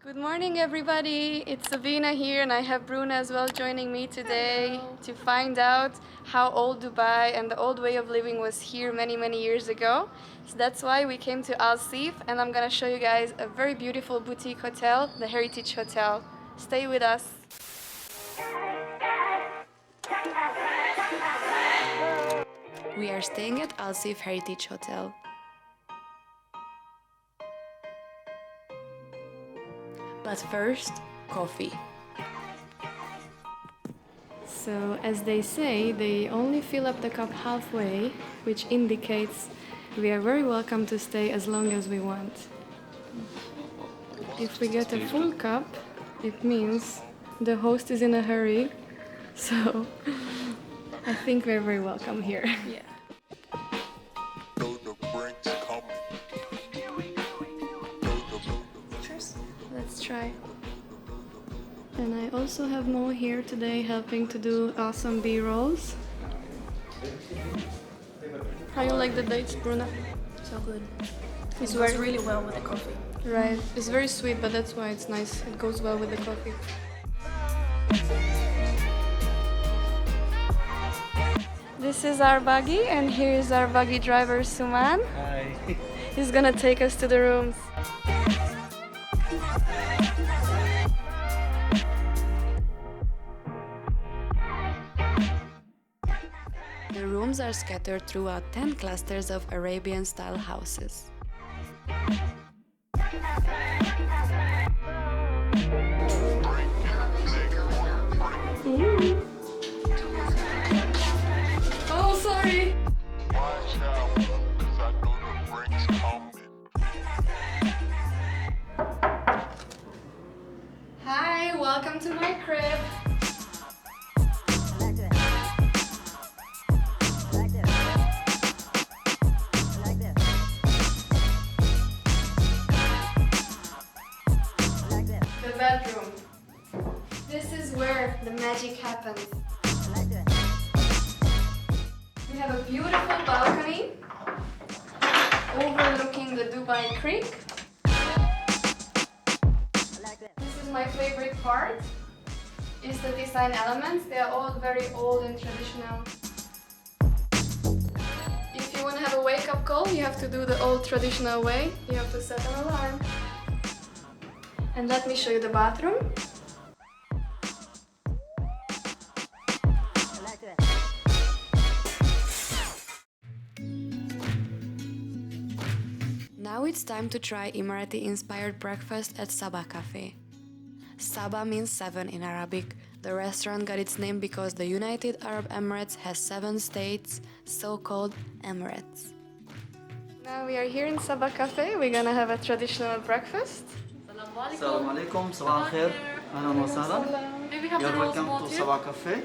Good morning, everybody. It's Sabina here, and I have Bruna as well joining me today. Hello. To find out how old Dubai and the old way of living was here many years ago. So that's why we came to Al Seef, and I'm gonna show you guys a very beautiful boutique hotel, the Heritage Hotel. Stay with us. We are staying at Al Seef Heritage Hotel. But first, coffee. So, as they say, they only fill up the cup halfway, which indicates we are very welcome to stay as long as we want. If we get a full cup, it means the host is in a hurry, so I think we're very welcome here. Yeah. Let's try. And I also have Mo here today helping to do awesome B-rolls. How you like the dates, Bruna? So good. It goes really well with the coffee. Right. It's very sweet, but that's why it's nice. It goes well with the coffee. This is our buggy, and here is our buggy driver, Suman. Hi. He's gonna take us to the rooms. The rooms are scattered throughout 10 clusters of Arabian-style houses. Ooh. Oh, sorry! Hi, welcome to my crib. The bedroom. This is where the magic happens. We have a beautiful balcony overlooking the Dubai Creek. This is my favorite part, is the design elements. They are all very old and traditional. If you want to have a wake-up call, you have to do the old traditional way. You have to set an alarm. And let me show you the bathroom. Now it's time to try Emirati-inspired breakfast at Sabaa Cafe. Sabaa means 7 in Arabic. The restaurant got its name because the United Arab Emirates has 7 states, so-called Emirates. Now we are here in Sabaa Cafe. We're gonna have a traditional breakfast. Assalamu alaikum, Sabaa khair, ahlan wa sahlan. Maybe have You're the rose welcome water to Sabaa Cafe.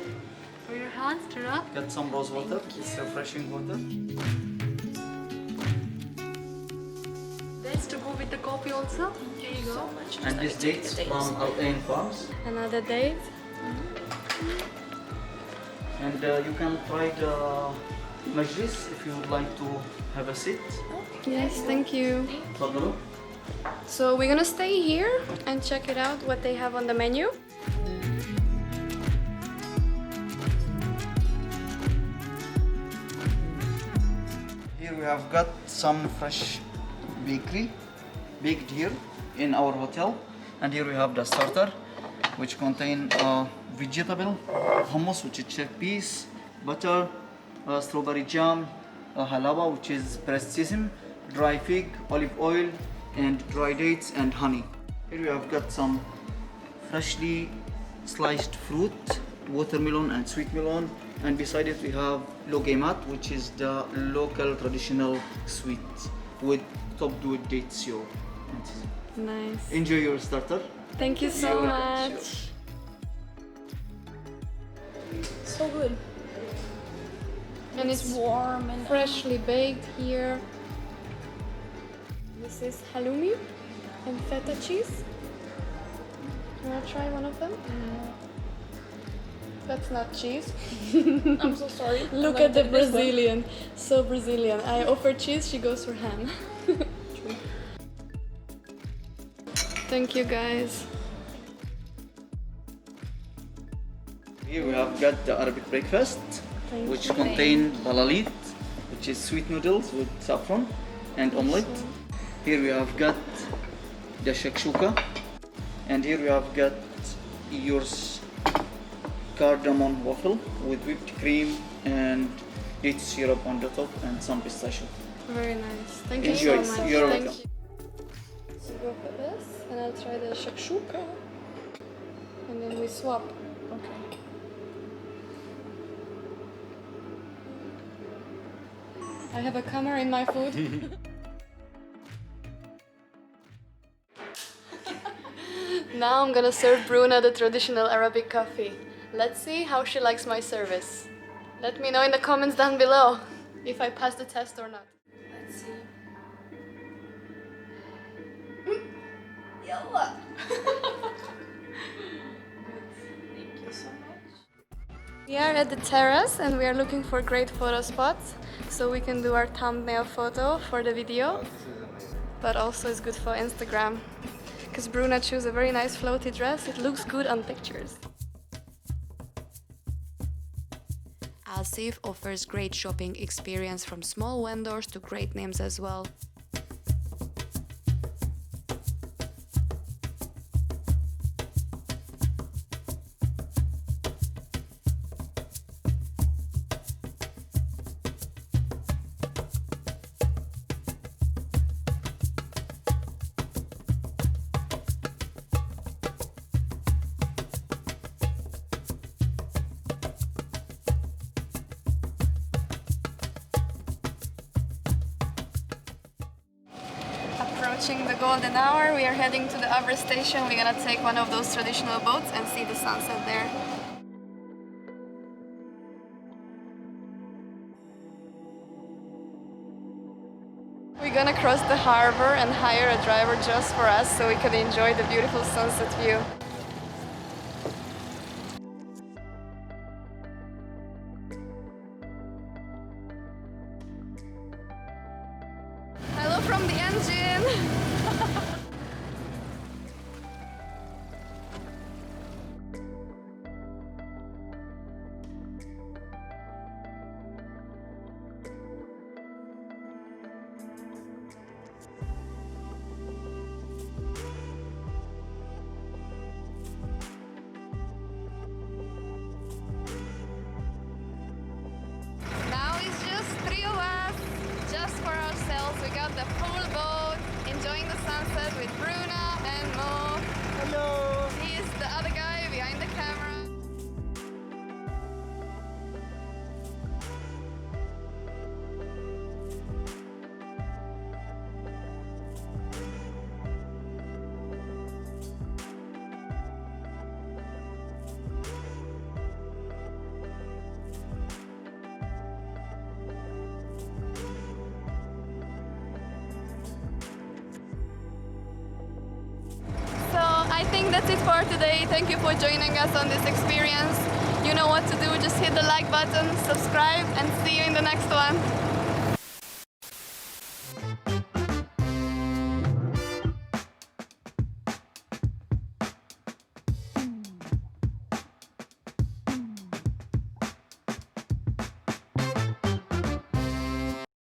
for your hands to rub. Get some rose water, it's refreshing water. This to go with the coffee also. Here you go. And these dates from Al Ain Farms. Another date. And you can try the majlis if you would like to have a seat. Yes, thank you. Tafadhalu. So we're gonna stay here and check it out what they have on the menu. Here we have got some fresh bakery baked here in our hotel, and here we have the starter, which contain vegetable hummus, which is chickpeas, butter, strawberry jam, halaba, which is pressed sesame, dry fig, olive oil, and dry dates and honey. Here we have got some freshly sliced fruit, watermelon and sweet melon, and beside it we have logemat, which is the local traditional sweet topped with dates. Nice. Enjoy your starter. Thank you so much. So good. And it's warm and freshly baked here. This is halloumi and feta cheese. You wanna try one of them? That's not cheese. I'm so sorry. Look at the Brazilian. So Brazilian. I offer cheese, she goes for ham. Thank you guys. Here we have got the Arabic breakfast, which contain balalit, which is sweet noodles with saffron and omelette. Here we have got the shakshuka, and here we have got yours cardamom waffle with whipped cream and date syrup on the top and some pistachio. Very nice. Thank you Enjoy. so much. You're Thank welcome. you. So go for this, and I'll try the shakshuka, and then we swap. Okay. I have a camera in my food. Now I'm gonna serve Bruna the traditional Arabic coffee. Let's see how she likes my service. Let me know in the comments down below if I pass the test or not. Let's see. Yalla! Thank you so much. We are at the terrace and we are looking for great photo spots so we can do our thumbnail photo for the video. But also it's good for Instagram. Because Bruna chose a very nice floaty dress, it looks good on pictures. Al Seef offers great shopping experience from small vendors to great names as well. Approaching the golden hour, we are heading to the Abra station. We're gonna take one of those traditional boats and see the sunset there. We're gonna cross the harbor and hire a driver just for us so we can enjoy the beautiful sunset view. Hello from the engine! Now it's just three of us, just for ourselves. We got the full boat, enjoying the sunset with Bruna and Mo. Hello! He's the other guy behind the camera. So I think that's it for today. Thank you for joining us on this experience. You know what to do, just hit the like button, subscribe, and see you in the next one.